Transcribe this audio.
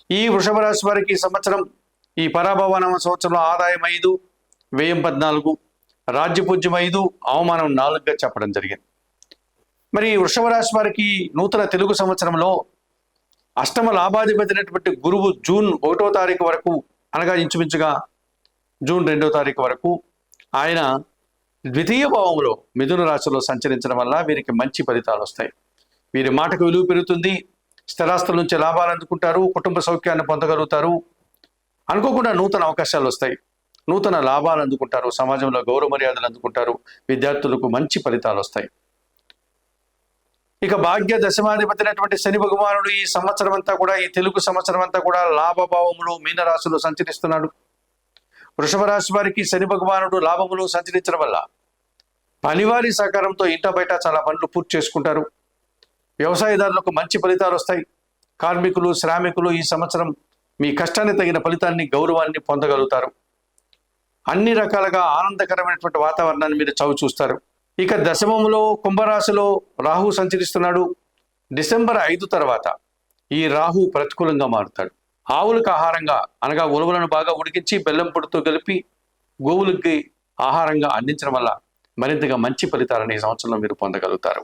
ఈ వృషభ రాశి వారికి ఈ సంవత్సరం ఈ పరాభవనామ సంవత్సరంలో ఆదాయం 5, వ్యయం 14, రాజ్యపూజ్యం 5, అవమానం 4గా చెప్పడం జరిగింది. మరి వృషభ రాశి వారికి నూతన తెలుగు సంవత్సరంలో అష్టమ లాభాధిపతినటువంటి గురువు జూన్ 1వ తారీఖు వరకు, అనగా ఇంచుమించుగా జూన్ 2వ తారీఖు వరకు ఆయన ద్వితీయ భావంలో మిథున రాశిలో సంచరించడం వల్ల వీరికి మంచి ఫలితాలు వస్తాయి. వీరి మాటకు విలువ పెరుగుతుంది, స్థిరాస్తుల నుంచి లాభాలు అందుకుంటారు, కుటుంబ సౌఖ్యాన్ని పొందగలుగుతారు, అనుకోకుండా నూతన అవకాశాలు వస్తాయి, నూతన లాభాలు అందుకుంటారు, సమాజంలో గౌరవ మర్యాదలు అందుకుంటారు, విద్యార్థులకు మంచి ఫలితాలు వస్తాయి. ఇక భాగ్య దశమాధిపతినటువంటి శని భగవానుడు ఈ సంవత్సరం అంతా కూడా, ఈ తెలుగు సంవత్సరం అంతా కూడా లాభభావములు మీనరాశిలో సంచరిస్తున్నాడు. వృషభ రాశి వారికి శని భగవానుడు లాభములు సంచరించడం వల్ల పనివారి సహకారంతో ఇంట బయట చాలా పనులు పూర్తి చేసుకుంటారు. వ్యవసాయదారులకు మంచి ఫలితాలు వస్తాయి. కార్మికులు, శ్రామికులు ఈ సంవత్సరం మీ కష్టానికి తగిన ఫలితాన్ని, గౌరవాన్ని పొందగలుగుతారు. అన్ని రకాలుగా ఆనందకరమైనటువంటి వాతావరణాన్ని మీరు చవి చూస్తారు. ఇక దశమంలో కుంభరాశిలో రాహు సంచరిస్తున్నాడు. డిసెంబర్ 5 తర్వాత ఈ రాహు ప్రతికూలంగా మారుతాడు. ఆవులకు ఆహారంగా, అనగా ఉలవలను బాగా ఉడికించి బెల్లం పొడితో కలిపి గోవులకి ఆహారంగా అందించడం వల్ల మరింతగా మంచి ఫలితాలను ఈ సంవత్సరంలో మీరు పొందగలుగుతారు.